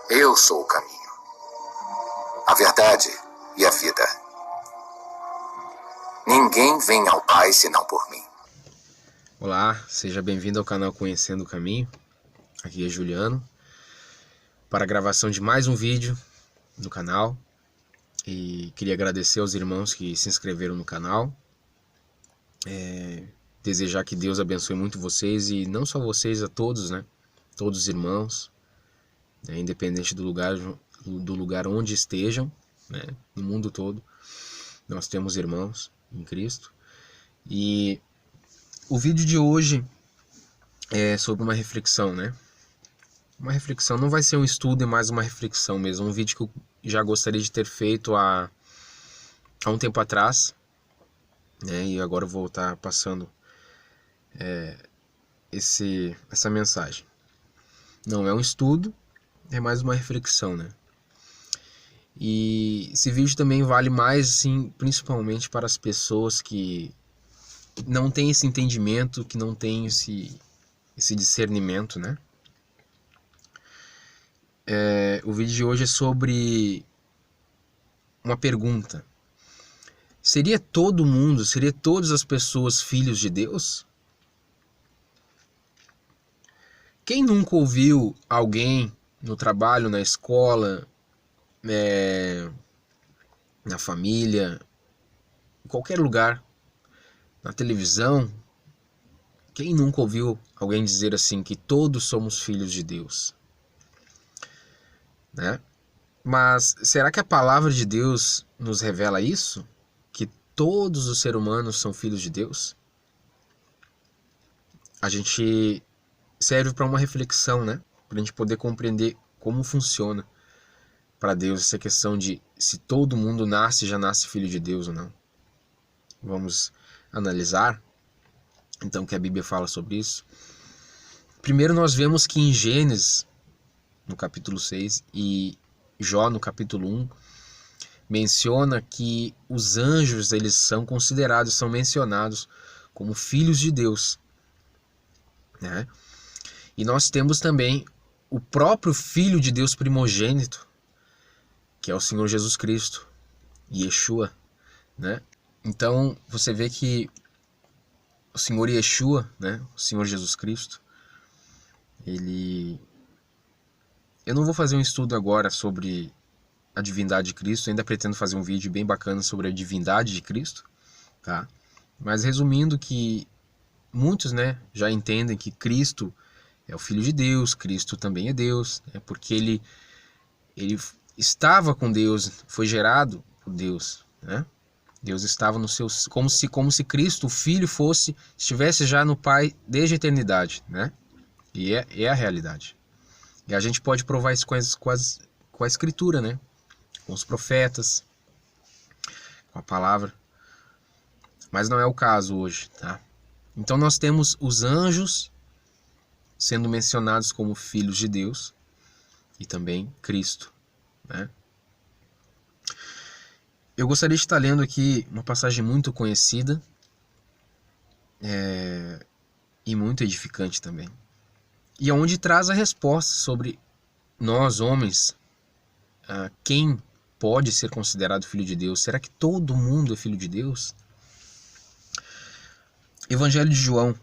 Eu sou o caminho, a verdade e a vida. Ninguém vem ao Pai senão por mim. Olá, seja bem-vindo ao canal Conhecendo o Caminho. Aqui é Juliano, para a gravação de mais um vídeo no canal. E queria agradecer aos irmãos que se inscreveram no canal. Desejar que Deus abençoe muito vocês, e não só vocês, a todos, né? Todos os irmãos, né? Independente do lugar onde estejam, né? No mundo todo, nós temos irmãos em Cristo. E o vídeo de hoje é sobre uma reflexão, né? Uma reflexão, não vai ser um estudo, é mais uma reflexão mesmo. Um vídeo que eu já gostaria de ter feito há um tempo atrás, né? E agora eu vou estar passando essa mensagem. Não é um estudo, é mais uma reflexão, né? E esse vídeo também vale mais, assim, principalmente para as pessoas que não têm esse entendimento, que não têm esse discernimento, né? O vídeo de hoje é sobre uma pergunta. Seria todo mundo, seria todas as pessoas filhos de Deus? Quem nunca ouviu alguém no trabalho, na escola, na família, em qualquer lugar, na televisão, quem nunca ouviu alguém dizer assim, que todos somos filhos de Deus? Né? Mas será que a palavra de Deus nos revela isso? Que todos os seres humanos são filhos de Deus? A gente serve para uma reflexão, né? Para a gente poder compreender como funciona para Deus essa questão de se todo mundo já nasce filho de Deus ou não. Vamos analisar então o que a Bíblia fala sobre isso. Primeiro nós vemos que em Gênesis, no capítulo 6, e Jó, no capítulo 1, menciona que os anjos, eles são mencionados como filhos de Deus, né? E nós temos também o próprio Filho de Deus primogênito, que é o Senhor Jesus Cristo, Yeshua, né? Então você vê que o Senhor Yeshua, né? O Senhor Jesus Cristo, eu não vou fazer um estudo agora sobre a divindade de Cristo, ainda pretendo fazer um vídeo bem bacana sobre a divindade de Cristo, tá? Mas resumindo, que muitos, né, já entendem que Cristo é o Filho de Deus, Cristo também é Deus, né, porque ele estava com Deus, foi gerado por Deus, né? Deus estava no seu, como se Cristo, o Filho, estivesse já no Pai desde a eternidade, né? E é a realidade. E a gente pode provar isso com a Escritura, né? Com os profetas, com a palavra. Mas não é o caso hoje, tá? Então nós temos os anjos sendo mencionados como filhos de Deus e também Cristo, né? Eu gostaria de estar lendo aqui uma passagem muito conhecida e muito edificante também, e onde traz a resposta sobre nós, homens, quem pode ser considerado filho de Deus. Será que todo mundo é filho de Deus? Evangelho de João,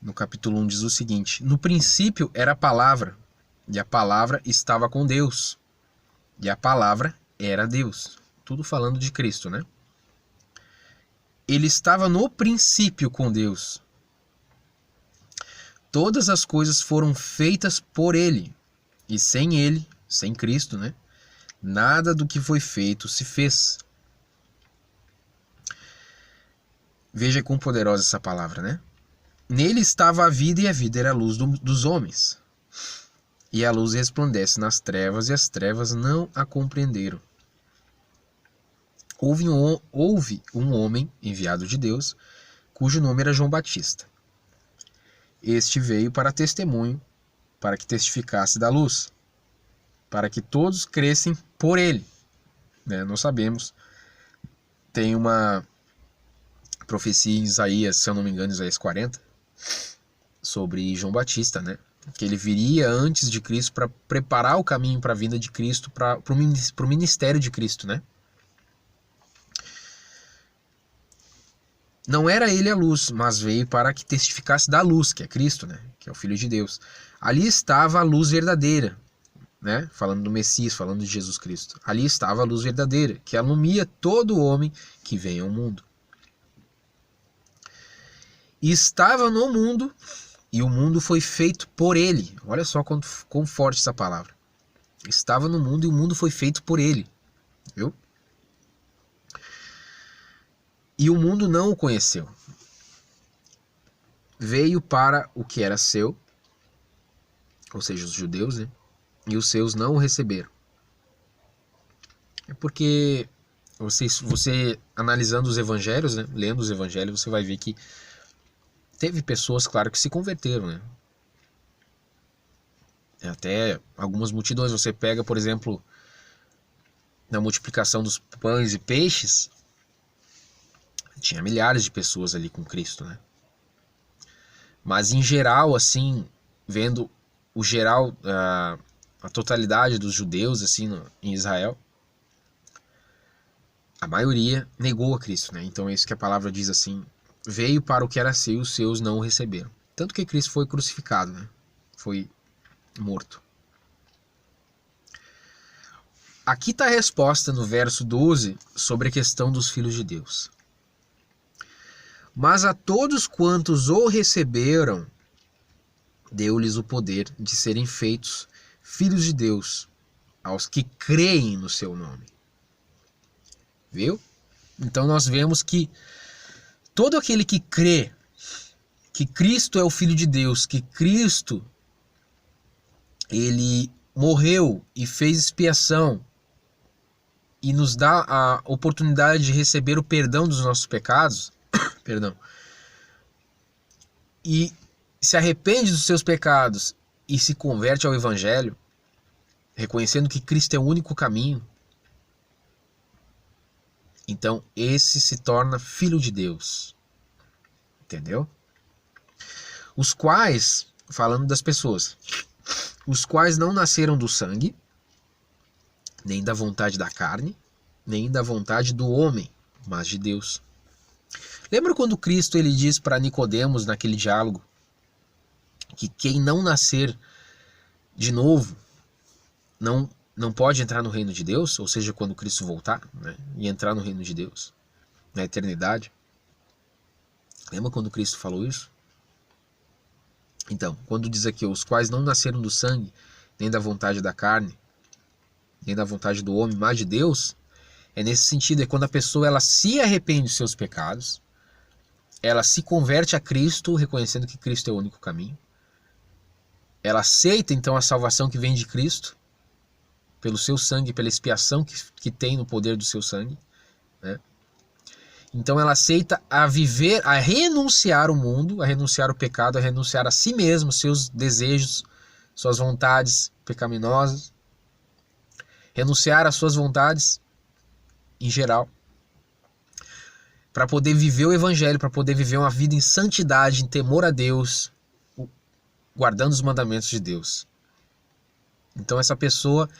no capítulo 1, diz o seguinte: no princípio era a palavra, e a palavra estava com Deus, e a palavra era Deus. Tudo falando de Cristo, né? Ele estava no princípio com Deus. Todas as coisas foram feitas por ele, e sem ele, sem Cristo, né, nada do que foi feito se fez. Veja quão poderosa essa palavra, né? Nele estava a vida, e a vida era a luz dos homens. E a luz resplandece nas trevas, e as trevas não a compreenderam. Houve um homem enviado de Deus, cujo nome era João Batista. Este veio para testemunho, para que testificasse da luz, para que todos crescem por ele, né? Nós sabemos, tem uma profecia em Isaías, se eu não me engano, Isaías 40, sobre João Batista, né? que ele viria antes de Cristo para preparar o caminho para a vinda de Cristo, para o ministério de Cristo, né? Não era ele a luz, mas veio para que testificasse da luz, que é Cristo, né? Que é o Filho de Deus. Ali estava a luz verdadeira, né? Falando do Messias, falando de Jesus Cristo. Ali estava a luz verdadeira, que alumia todo homem que vem ao mundo. E estava no mundo, e o mundo foi feito por ele. Olha só quão forte essa palavra. Estava no mundo e o mundo foi feito por ele. Viu? E o mundo não o conheceu. Veio para o que era seu, ou seja, os judeus, né? E os seus não o receberam. É porque você analisando os evangelhos, né? Lendo os evangelhos, você vai ver que teve pessoas, claro, que se converteram, né? Até algumas multidões. Você pega, por exemplo, na multiplicação dos pães e peixes, tinha milhares de pessoas ali com Cristo, né? Mas em geral, assim, vendo o geral, a totalidade dos judeus, assim, em Israel, a maioria negou a Cristo, né? Então é isso que a palavra diz assim: veio para o que era seu e os seus não o receberam. Tanto que Cristo foi crucificado, né? Foi morto. Aqui está a resposta no verso 12 sobre a questão dos filhos de Deus. Mas a todos quantos o receberam, deu-lhes o poder de serem feitos filhos de Deus, aos que creem no seu nome. Viu? Então nós vemos que todo aquele que crê que Cristo é o Filho de Deus, que Cristo ele morreu e fez expiação e nos dá a oportunidade de receber o perdão dos nossos pecados, perdão, e se arrepende dos seus pecados e se converte ao Evangelho, reconhecendo que Cristo é o único caminho, então esse se torna filho de Deus. Entendeu? Os quais, falando das pessoas, os quais não nasceram do sangue, nem da vontade da carne, nem da vontade do homem, mas de Deus. Lembra quando Cristo ele diz para Nicodemos naquele diálogo que quem não nascer de novo não pode entrar no reino de Deus, ou seja, quando Cristo voltar, né, e entrar no reino de Deus, na eternidade? Lembra quando Cristo falou isso? Então, quando diz aqui, os quais não nasceram do sangue, nem da vontade da carne, nem da vontade do homem, mas de Deus, é nesse sentido, é quando a pessoa ela se arrepende dos seus pecados, ela se converte a Cristo, reconhecendo que Cristo é o único caminho, ela aceita então a salvação que vem de Cristo, pelo seu sangue, pela expiação que tem no poder do seu sangue, né? Então ela aceita a viver, a renunciar o mundo, a renunciar o pecado, a renunciar a si mesmo, seus desejos, suas vontades pecaminosas, renunciar às suas vontades em geral, para poder viver o Evangelho, para poder viver uma vida em santidade, em temor a Deus, guardando os mandamentos de Deus. Então essa pessoa,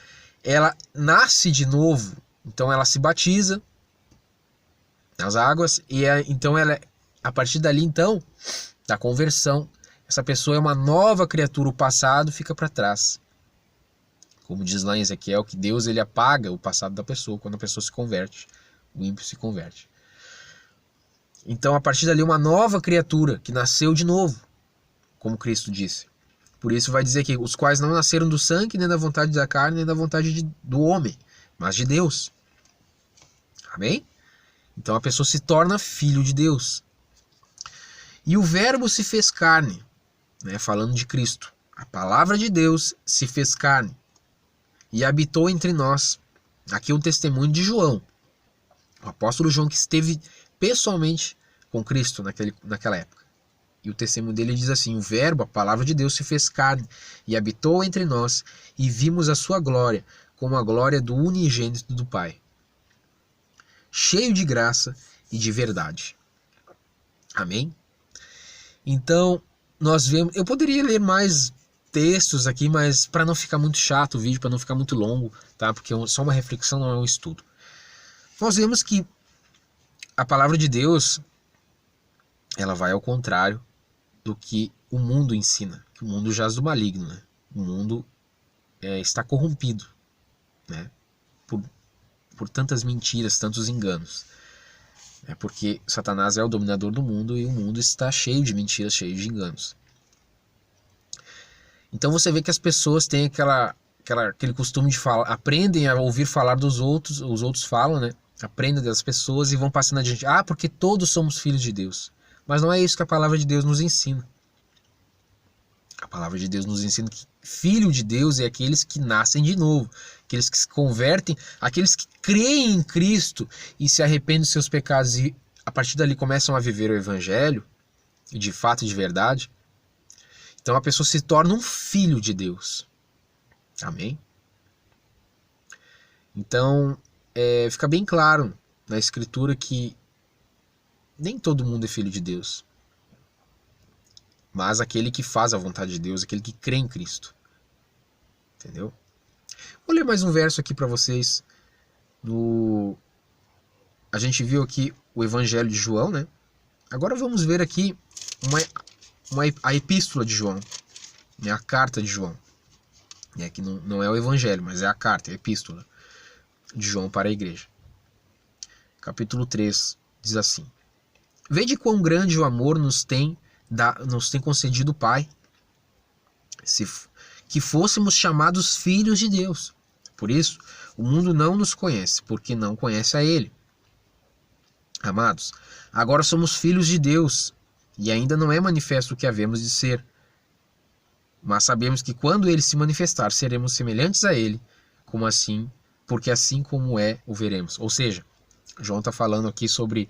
ela nasce de novo, então ela se batiza nas águas e então ela, a partir dali então, da conversão, essa pessoa é uma nova criatura, o passado fica para trás. Como diz lá em Ezequiel, que Deus ele apaga o passado da pessoa quando a pessoa se converte, o ímpio se converte. Então a partir dali uma nova criatura que nasceu de novo, como Cristo disse. Por isso vai dizer que os quais não nasceram do sangue, nem da vontade da carne, nem da vontade do homem, mas de Deus. Amém? Então a pessoa se torna filho de Deus. E o verbo se fez carne, né, falando de Cristo. A palavra de Deus se fez carne e habitou entre nós. Aqui é um testemunho de João, o apóstolo João, que esteve pessoalmente com Cristo naquela época. E o testemunho dele diz assim: o verbo, a palavra de Deus, se fez carne e habitou entre nós, e vimos a sua glória, como a glória do unigênito do Pai, cheio de graça e de verdade. Amém? Então, nós vemos... Eu poderia ler mais textos aqui, mas para não ficar muito chato o vídeo, para não ficar muito longo, tá? Porque é só uma reflexão, não é um estudo. Nós vemos que a palavra de Deus, ela vai ao contrário do que o mundo ensina, que o mundo jaz do maligno, né? O mundo está corrompido, né? Por tantas mentiras, tantos enganos. É porque Satanás é o dominador do mundo e o mundo está cheio de mentiras, cheio de enganos. Então você vê que as pessoas têm aquele costume de falar, aprendem a ouvir falar dos outros, os outros falam, né? Aprendem das pessoas e vão passando adiante. Ah, porque todos somos filhos de Deus. Mas não é isso que a palavra de Deus nos ensina. A palavra de Deus nos ensina que filho de Deus é aqueles que nascem de novo, aqueles que se convertem, aqueles que creem em Cristo e se arrependem dos seus pecados e a partir dali começam a viver o Evangelho, de fato e de verdade. Então a pessoa se torna um filho de Deus. Amém? Então fica bem claro na Escritura que nem todo mundo é filho de Deus. Mas aquele que faz a vontade de Deus, aquele que crê em Cristo. Entendeu? Vou ler mais um verso aqui para vocês. A gente viu aqui o Evangelho de João, né? Agora vamos ver aqui a epístola de João, a carta de João. Que não é o Evangelho, mas é a carta, a epístola de João para a igreja. Capítulo 3 diz assim: Vede quão grande o amor nos tem concedido o Pai, que fôssemos chamados filhos de Deus. Por isso, o mundo não nos conhece, porque não conhece a Ele. Amados, agora somos filhos de Deus, e ainda não é manifesto o que havemos de ser. Mas sabemos que quando Ele se manifestar, seremos semelhantes a Ele, porque assim como o veremos. Ou seja, João está falando aqui sobre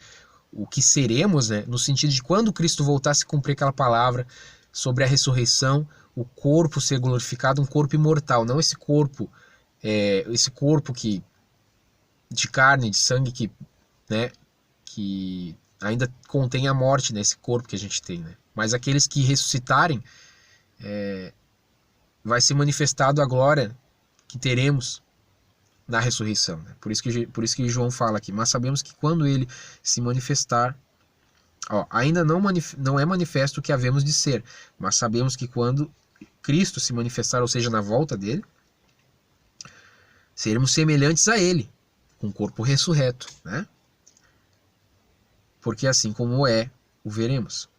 o que seremos, né, no sentido de quando Cristo voltar a se cumprir aquela palavra sobre a ressurreição, o corpo ser glorificado, um corpo imortal, não esse corpo de carne, de sangue que ainda contém a morte, né, esse corpo que a gente tem, né? Mas aqueles que ressuscitarem, vai ser manifestado a glória que teremos na ressurreição, né? Por isso que João fala aqui, mas sabemos que quando ele se manifestar, ainda não é manifesto o que havemos de ser, mas sabemos que quando Cristo se manifestar, ou seja, na volta dele, seremos semelhantes a ele, com o corpo ressurreto, né? Porque assim como o veremos.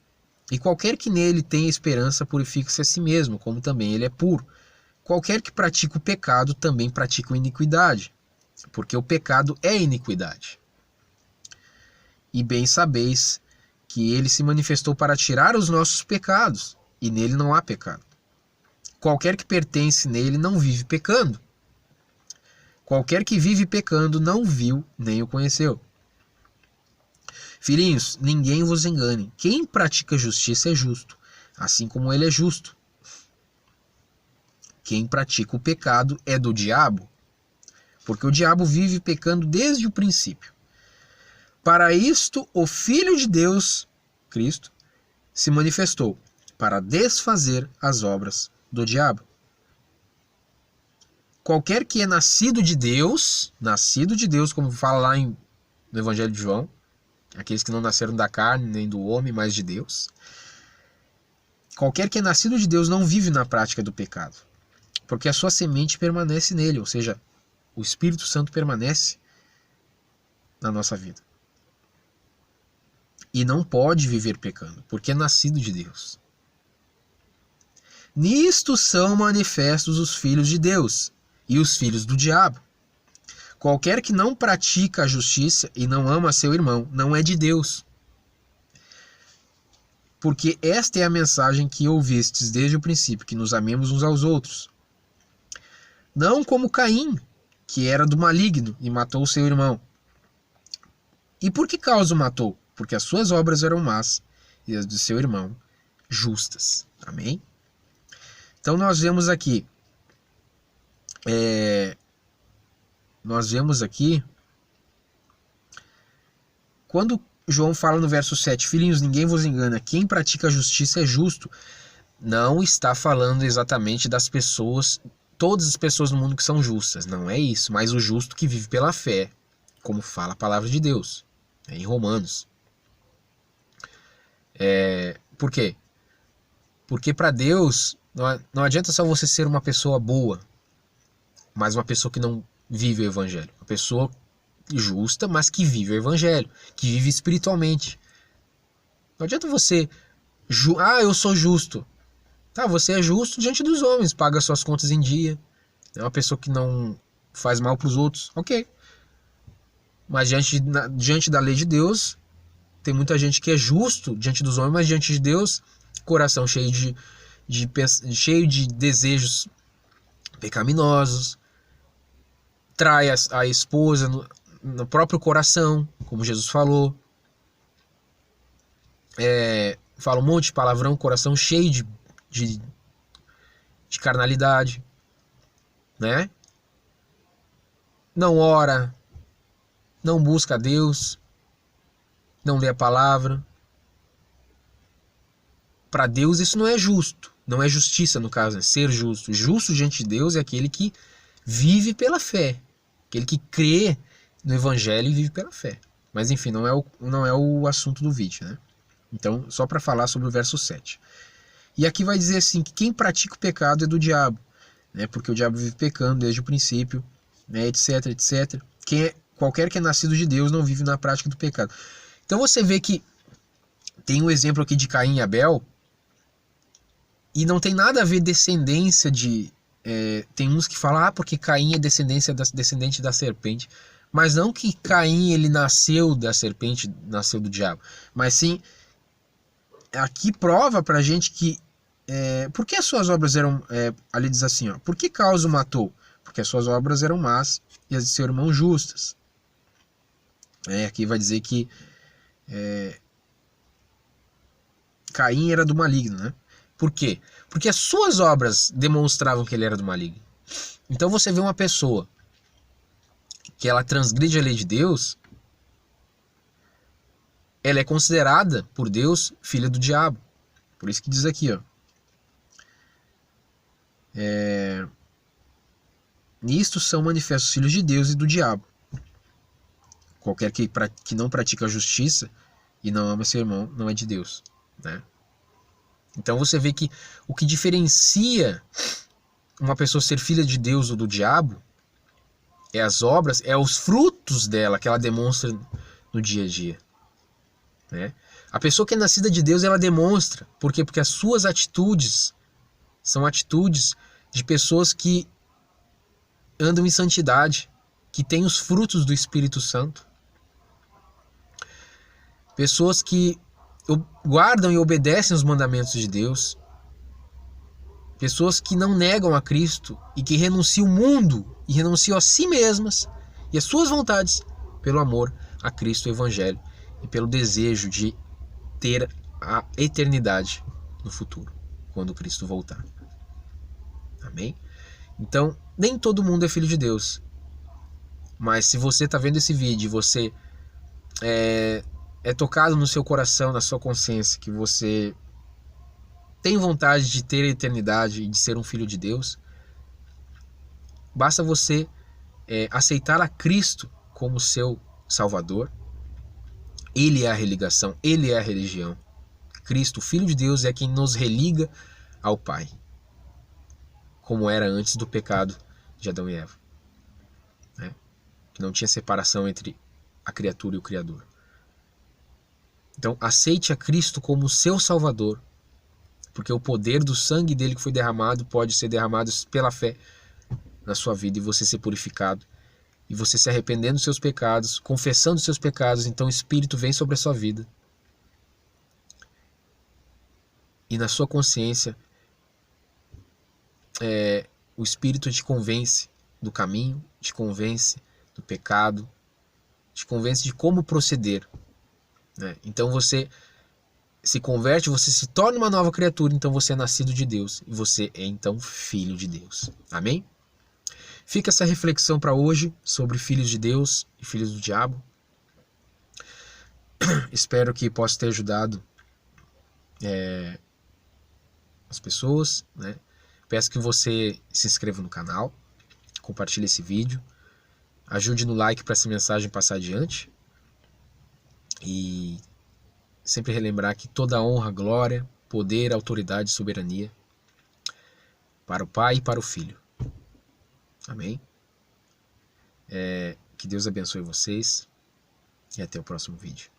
E qualquer que nele tenha esperança purifica-se a si mesmo, como também ele é puro. Qualquer que pratica o pecado também pratica a iniquidade, porque o pecado é iniquidade. E bem sabeis que ele se manifestou para tirar os nossos pecados, e nele não há pecado. Qualquer que pertence nele não vive pecando. Qualquer que vive pecando não viu nem o conheceu. Filhinhos, ninguém vos engane. Quem pratica justiça é justo, assim como ele é justo. Quem pratica o pecado é do diabo, porque o diabo vive pecando desde o princípio. Para isto, o Filho de Deus, Cristo, se manifestou, para desfazer as obras do diabo. Qualquer que é nascido de Deus, como fala lá no Evangelho de João, aqueles que não nasceram da carne nem do homem, mas de Deus. Qualquer que é nascido de Deus não vive na prática do pecado, porque a sua semente permanece nele, ou seja, o Espírito Santo permanece na nossa vida. E não pode viver pecando, porque é nascido de Deus. Nisto são manifestos os filhos de Deus e os filhos do diabo. Qualquer que não pratica a justiça e não ama seu irmão, não é de Deus. Porque esta é a mensagem que ouvistes desde o princípio, que nos amemos uns aos outros. Não como Caim, que era do maligno e matou seu irmão. E por que causa o matou? Porque as suas obras eram más e as de seu irmão justas. Amém? Então nós vemos aqui quando João fala no verso 7, filhinhos, ninguém vos engana, quem pratica a justiça é justo. não está falando exatamente das pessoas, todas as pessoas no mundo que são justas, não é isso, mas o justo que vive pela fé, como fala a palavra de Deus, em Romanos. Por quê? Porque para Deus não adianta só você ser uma pessoa boa, mas uma pessoa que não vive o evangelho, uma pessoa justa, mas que vive o evangelho, que vive espiritualmente. Não adianta você eu sou justo. Tá, você é justo diante dos homens, paga suas contas em dia, é uma pessoa que não faz mal para os outros, ok. Mas diante da lei de Deus, tem muita gente que é justo diante dos homens, mas diante de Deus, coração cheio de desejos pecaminosos, trai a esposa no próprio coração, como Jesus falou, fala um monte de palavrão, coração cheio de carnalidade, né? Não ora, não busca a Deus, não lê a palavra. Para Deus isso não é justo, não é justiça no caso, é ser justo. Justo diante de Deus é aquele que vive pela fé, aquele que crê no evangelho e vive pela fé. Mas enfim, não é o assunto do vídeo, né? Então, só para falar sobre o verso 7. E aqui vai dizer assim, que quem pratica o pecado é do diabo, né? Porque o diabo vive pecando desde o princípio, né? etc, etc. Qualquer que é nascido de Deus não vive na prática do pecado. Então você vê que tem um exemplo aqui de Caim e Abel, e não tem nada a ver descendência de... tem uns que falam, porque Caim é descendente da serpente. Mas não que Caim ele nasceu da serpente, nasceu do diabo. Mas sim, aqui prova pra gente que... por que as suas obras eram... ali diz assim, ó, por que causa o matou? Porque as suas obras eram más e as de seu irmão justas. Aqui vai dizer que Caim era do maligno, né? Por quê? Porque as suas obras demonstravam que ele era do maligno. Então você vê uma pessoa que ela transgride a lei de Deus, ela é considerada por Deus filha do diabo. Por isso que diz aqui, ó. Nisto são manifestos os filhos de Deus e do diabo. Qualquer que não pratica a justiça e não ama seu irmão não é de Deus, né? Então você vê que o que diferencia uma pessoa ser filha de Deus ou do diabo é as obras, é os frutos dela que ela demonstra no dia a dia, né? A pessoa que é nascida de Deus, ela demonstra. Por quê? Porque as suas atitudes são atitudes de pessoas que andam em santidade, que têm os frutos do Espírito Santo. Pessoas que guardam e obedecem os mandamentos de Deus. Pessoas que não negam a Cristo e que renunciam ao mundo e renunciam a si mesmas e as suas vontades pelo amor a Cristo, o Evangelho, e pelo desejo de ter a eternidade no futuro, quando Cristo voltar. Amém? Então, nem todo mundo é filho de Deus. Mas se você está vendo esse vídeo e você é tocado no seu coração, na sua consciência, que você tem vontade de ter a eternidade e de ser um filho de Deus, basta você aceitar a Cristo como seu Salvador. Ele é a religação, Ele é a religião. Cristo, o Filho de Deus, é quem nos religa ao Pai, como era antes do pecado de Adão e Eva, né? Que não tinha separação entre a criatura e o Criador. Então, aceite a Cristo como seu Salvador, porque o poder do sangue dele que foi derramado pode ser derramado pela fé na sua vida e você ser purificado. E você se arrependendo dos seus pecados, confessando os seus pecados, então o Espírito vem sobre a sua vida. E na sua consciência, o Espírito te convence do caminho, te convence do pecado, te convence de como proceder, né? Então você se converte, você se torna uma nova criatura, então você é nascido de Deus e você é então filho de Deus. Amém? Fica essa reflexão para hoje sobre filhos de Deus e filhos do diabo. Espero que possa ter ajudado as pessoas, né? Peço que você se inscreva no canal, compartilhe esse vídeo, ajude no like para essa mensagem passar adiante e sempre relembrar que toda honra, glória, poder, autoridade e soberania para o Pai e para o Filho. Amém? Que Deus abençoe vocês e até o próximo vídeo.